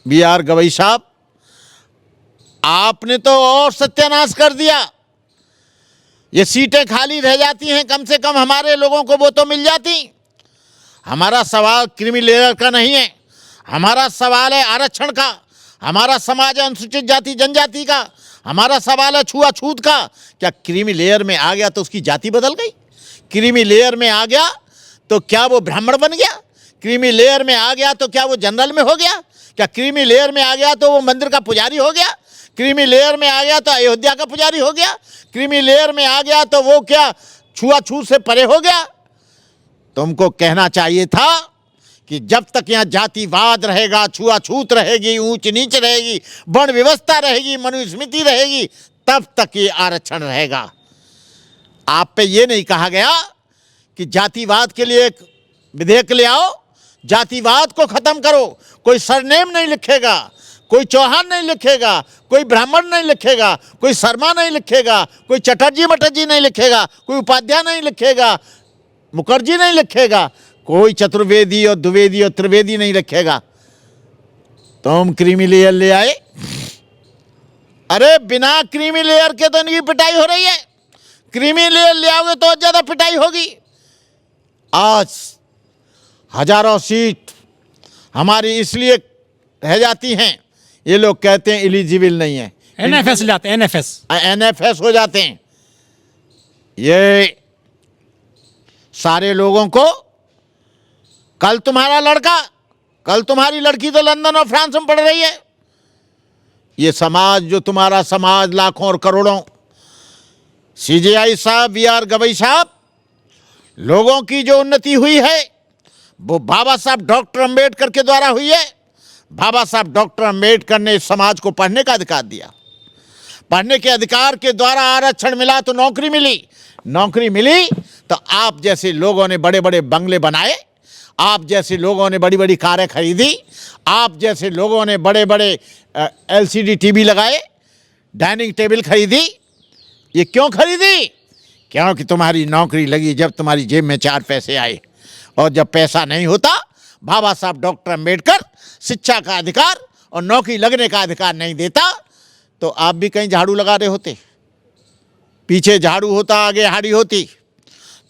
B are Gavai साहब, आपने तो और सत्यानाश कर दिया। ये सीटें खाली रह जाती हैं, कम से कम हमारे लोगों को वो तो मिल जाती। हमारा सवाल क्रीमी लेयर का नहीं है, हमारा सवाल है आरक्षण का। हमारा समाज है अनुसूचित जाति जनजाति का, हमारा सवाल है छुआछूत का। क्या क्रीमी लेयर में आ गया तो उसकी जाति बदल गई? क्रीमी लेयर में आ गया तो क्या वो ब्राह्मण बन गया? क्रीमी लेयर में आ गया तो क्या वो जनरल में हो गया? क्या क्रीमी लेयर में आ गया तो वो मंदिर का पुजारी हो गया? क्रीमी लेयर में आ गया तो अयोध्या का पुजारी हो गया? क्रीमी लेयर में आ गया तो वो क्या छुआछूत से परे हो गया? तुमको कहना चाहिए था कि जब तक यहाँ जातिवाद रहेगा, छुआछूत रहेगी, ऊंच नीच रहेगी, वर्ण व्यवस्था रहेगी, मनुस्मृति रहेगी, तब तक ये आरक्षण रहेगा। आप पे ये नहीं कहा गया कि जातिवाद के लिए एक विधेयक ले आओ, जातिवाद को खत्म करो। कोई सरनेम नहीं लिखेगा, कोई चौहान नहीं लिखेगा, कोई ब्राह्मण नहीं लिखेगा, कोई शर्मा नहीं लिखेगा, कोई चटर्जी मटर्जी नहीं लिखेगा, कोई उपाध्याय नहीं लिखेगा, मुखर्जी नहीं लिखेगा, कोई चतुर्वेदी और द्विवेदी और त्रिवेदी नहीं लिखेगा। तुम क्रीमी लेयर ले आए। अरे बिना क्रीमी लेयर के तो इनकी पिटाई हो रही है, क्रीमी लेयर ले आओगे तो ज्यादा पिटाई होगी। आज हजारों सीट हमारी इसलिए रह जाती हैं, ये लोग कहते हैं एलिजिबल नहीं है, एनएफएस जाते हैं, एनएफएस हो जाते हैं। ये सारे लोगों को, कल तुम्हारा लड़का, कल तुम्हारी लड़की तो लंदन और फ्रांस में पढ़ रही है। ये समाज जो तुम्हारा समाज लाखों और करोड़ों, सीजेआई साहब, बी आर गवई साहब, लोगों की जो उन्नति हुई है वो बाबा साहब डॉक्टर अंबेडकर के द्वारा हुई है। बाबा साहब डॉक्टर अंबेडकर ने इस समाज को पढ़ने का अधिकार दिया। पढ़ने के अधिकार के द्वारा आरक्षण मिला तो नौकरी मिली, नौकरी मिली तो आप जैसे लोगों ने बड़े बड़े बंगले बनाए, आप जैसे लोगों ने बड़ी बड़ी कारें खरीदी, आप जैसे लोगों ने बड़े बड़े एलसीडी टीवी लगाए, डाइनिंग टेबल खरीदी। ये क्यों खरीदी? क्योंकि तुम्हारी नौकरी लगी जब तुम्हारी जेब में 4 पैसे आए। और जब पैसा नहीं होता, बाबा साहब डॉक्टर अंबेडकर शिक्षा का अधिकार और नौकरी लगने का अधिकार नहीं देता, तो आप भी कहीं झाड़ू लगा रहे होते। पीछे झाड़ू होता, आगे हाड़ी होती।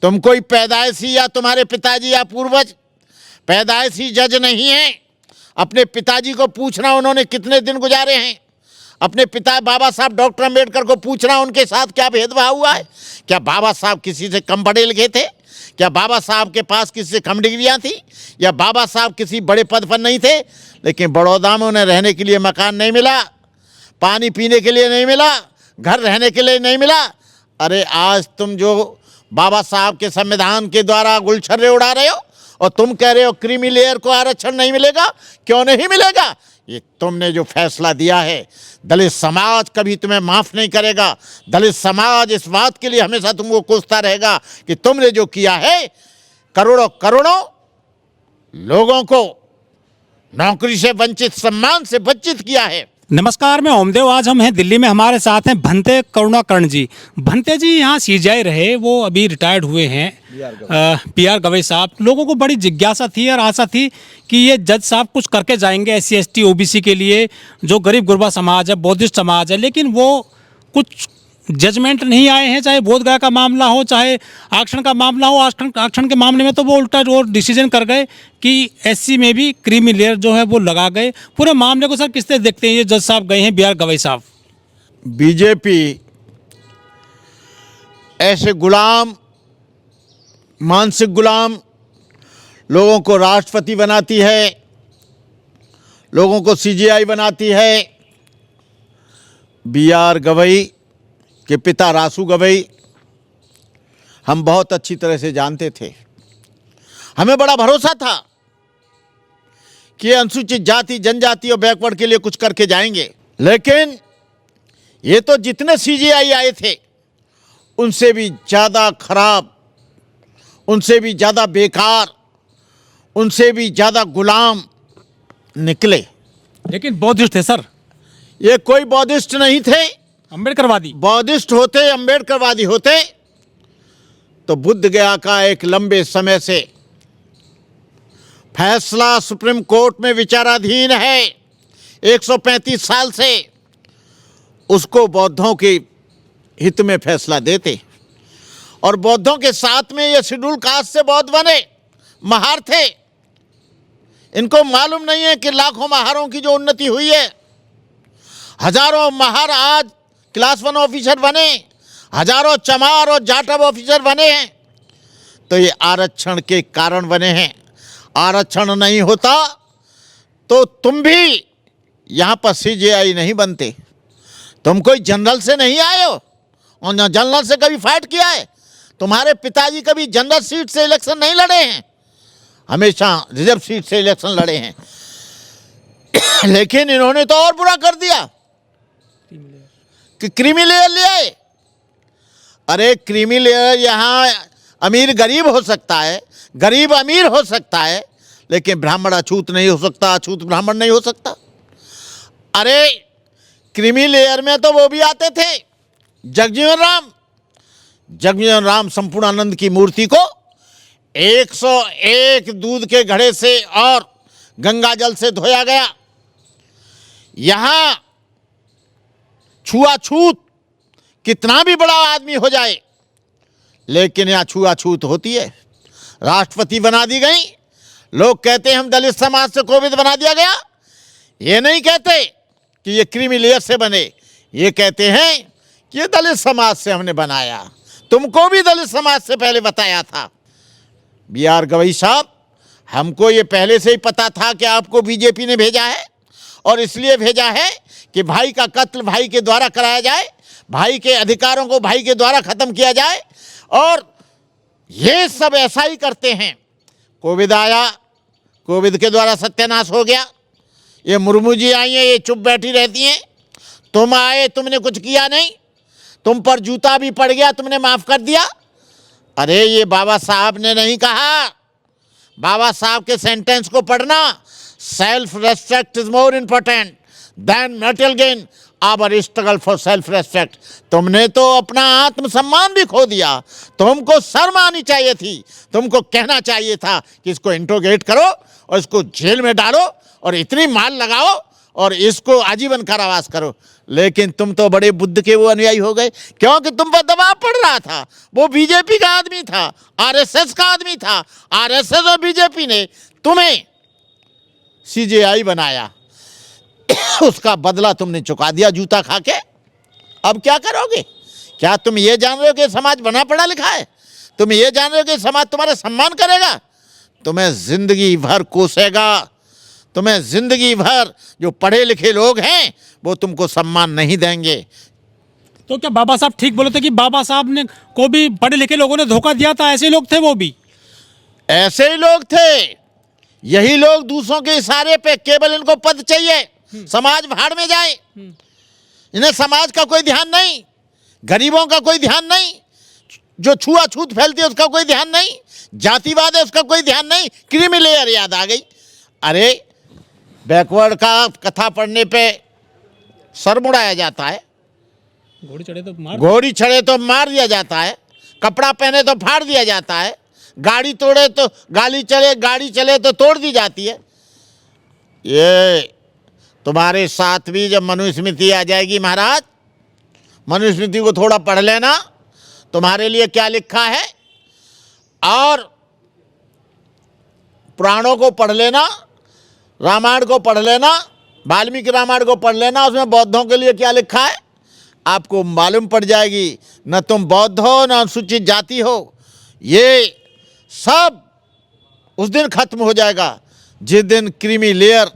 तुम कोई पैदाइशी या तुम्हारे पिताजी या पूर्वज पैदाइशी जज नहीं है। अपने पिताजी को पूछना उन्होंने कितने दिन गुजारे हैं। अपने पिता बाबा साहब डॉक्टर अंबेडकर को पूछना उनके साथ क्या भेदभाव हुआ है। क्या बाबा साहब किसी से कम पढ़े लिखे थे? क्या बाबा साहब के पास किसी से कम डिग्रियां थी? या बाबा साहब किसी बड़े पद पर नहीं थे? लेकिन बड़ौदा में उन्हें रहने के लिए मकान नहीं मिला, पानी पीने के लिए नहीं मिला, घर रहने के लिए नहीं मिला। अरे आज तुम जो बाबा साहब के संविधान के द्वारा गुलछर्रे उड़ा रहे हो और तुम कह रहे हो क्रीमी लेयर को आरक्षण नहीं मिलेगा। क्यों नहीं मिलेगा? ये तुमने जो फैसला दिया है, दलित समाज कभी तुम्हें माफ नहीं करेगा। दलित समाज इस बात के लिए हमेशा तुमको कोसता रहेगा कि तुमने जो किया है, करोड़ों करोड़ों लोगों को नौकरी से वंचित, सम्मान से वंचित किया है। नमस्कार, मैं ओमदेव। आज हम हैं दिल्ली में, हमारे साथ हैं भंते करुणाकरण जी। भंते जी यहाँ सीजेआई रहे, वो अभी रिटायर्ड हुए हैं। बी आर गवई साहब, लोगों को बड़ी जिज्ञासा थी और आशा थी कि ये जज साहब कुछ करके जाएंगे SC ST OBC के लिए, जो गरीब गुरबा समाज है, बौद्धिस्ट समाज है, लेकिन वो कुछ जजमेंट नहीं आए हैं। चाहे बोध गया का मामला हो, चाहे आरक्षण का मामला हो। आरक्षण के मामले में तो वो उल्टा जो डिसीजन कर गए कि SC में भी क्रीमी लेयर जो है वो लगा गए। पूरे मामले को सर किस तरह देखते हैं? ये जज साहब गए हैं, बी आर गवई साहब। बीजेपी ऐसे गुलाम, मानसिक गुलाम लोगों को राष्ट्रपति बनाती है, लोगों को सीजेआई बनाती है। बी आर गवई के पिता रासू गवई हम बहुत अच्छी तरह से जानते थे। हमें बड़ा भरोसा था कि अनुसूचित जाति जनजाति और बैकवर्ड के लिए कुछ करके जाएंगे। लेकिन ये तो जितने सीजेआई आए थे उनसे भी ज़्यादा खराब, उनसे भी ज़्यादा बेकार, उनसे भी ज़्यादा गुलाम निकले। लेकिन बौद्धिस्ट थे सर। ये कोई बौद्धिस्ट नहीं थे, अम्बेडकरवादी। बौद्धिस्ट होते, अम्बेडकरवादी होते तो बुद्ध गया का एक लंबे समय से फैसला सुप्रीम कोर्ट में विचाराधीन है 135 साल से उसको बौद्धों के हित में फैसला देते, और बौद्धों के साथ में ये शेड्यूल कास्ट से बौद्ध बने, महार थे। इनको मालूम नहीं है कि लाखों महारों की जो उन्नति हुई है, हजारों महार आज क्लास 1 ऑफिसर बने, हजारों चमार और जाटव ऑफिसर बने हैं, तो ये आरक्षण के कारण बने हैं। आरक्षण नहीं होता तो तुम भी यहाँ पर सीजेआई नहीं बनते। तुम कोई जनरल से नहीं आए हो, और न जनरल से कभी फाइट किया है। तुम्हारे पिताजी कभी जनरल सीट से इलेक्शन नहीं लड़े हैं, हमेशा रिजर्व सीट से इलेक्शन लड़े हैं। लेकिन इन्होंने तो और बुरा कर दिया कि क्रीमी लेयर ले आए। अरे क्रीमी लेयर, यहाँ अमीर गरीब हो सकता है, गरीब अमीर हो सकता है, लेकिन ब्राह्मण अछूत नहीं हो सकता, अछूत ब्राह्मण नहीं हो सकता। अरे क्रीमी लेयर में तो वो भी आते थे, जगजीवन राम संपूर्णानंद की मूर्ति को 101 दूध के घड़े से और गंगा जल से धोया गया। यहां छुआछूत कितना भी बड़ा आदमी हो जाए, लेकिन यहां छुआछूत होती है। राष्ट्रपति बना दी गई, लोग कहते हैं हम दलित समाज से कोविद बना दिया गया। ये नहीं कहते कि ये क्रीमी लेयर से बने, ये कहते हैं कि ये दलित समाज से हमने बनाया। तुमको भी दलित समाज से पहले बताया था। BR गवई साहब, हमको ये पहले से ही पता था कि आपको बीजेपी ने भेजा है, और इसलिए भेजा है कि भाई का कत्ल भाई के द्वारा कराया जाए, भाई के अधिकारों को भाई के द्वारा खत्म किया जाए, और ये सब ऐसा ही करते हैं। कोविड आया, कोविड के द्वारा सत्यानाश हो गया। ये मुर्मू जी आई हैं, ये चुप बैठी रहती हैं। तुम आए, तुमने कुछ किया नहीं, तुम पर जूता भी पड़ गया, तुमने माफ कर दिया। अरे ये बाबा साहब ने नहीं कहा, बाबा साहब के सेंटेंस को पढ़ना, self respect is more important than material gain, our struggle for self respect. तुमने तो अपना आत्मसम्मान भी खो दिया। तुमको शर्म आनी चाहिए थी, तुमको कहना चाहिए था कि इसको इंट्रोगेट करो और इसको जेल में डालो और इतनी मार लगाओ और इसको आजीवन कारावास करो। लेकिन तुम तो बड़े बुद्ध के वो अनुयायी हो गए, क्योंकि तुम पर दबाव पड़ रहा था। वो बीजेपी का आदमी था, आरएसएस का आदमी था। आरएसएस और बीजेपी ने तुम्हें सीजेआई बनाया, उसका बदला तुमने चुका दिया जूता खा के। अब क्या करोगे? क्या तुम ये जान रहे हो कि समाज बना पढ़ा लिखा है? तुम ये जान रहे हो कि समाज तुम्हारा सम्मान करेगा? तुम्हें जिंदगी भर कोसेगा, तुम्हें जिंदगी भर जो पढ़े लिखे लोग हैं वो तुमको सम्मान नहीं देंगे। तो क्या बाबा साहब ठीक बोले थे कि बाबा साहब ने को भी पढ़े लिखे लोगों ने धोखा दिया था? ऐसे लोग थे वो भी? ऐसे ही लोग थे। यही लोग दूसरों के इशारे पे, केवल इनको पद चाहिए, समाज भाड़ में जाए। इन्हें समाज का कोई ध्यान नहीं, गरीबों का कोई ध्यान नहीं, जो छुआछूत फैलती है उसका कोई ध्यान नहीं, जातिवाद है उसका कोई ध्यान नहीं। क्रीमी लेयर याद आ गई। अरे बैकवर्ड का कथा पढ़ने पे सर मुड़ाया जाता है, घोड़ी चढ़े तो मार दिया जाता है, कपड़ा पहने तो फाड़ दिया जाता है, गाड़ी तोड़े तो गाड़ी चले तो तोड़ दी जाती है। ये तुम्हारे साथ भी जब मनुस्मृति आ जाएगी महाराज, मनुस्मृति को थोड़ा पढ़ लेना, तुम्हारे लिए क्या लिखा है, और पुराणों को पढ़ लेना, रामायण को पढ़ लेना, वाल्मीकि रामायण को पढ़ लेना, उसमें बौद्धों के लिए क्या लिखा है आपको मालूम पड़ जाएगी। न तुम बौद्ध हो न अनुसूचित जाति हो, ये सब उस दिन खत्म हो जाएगा जिस दिन क्रीमी लेयर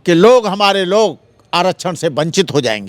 के लोग, हमारे लोग आरक्षण से वंचित हो जाएंगे।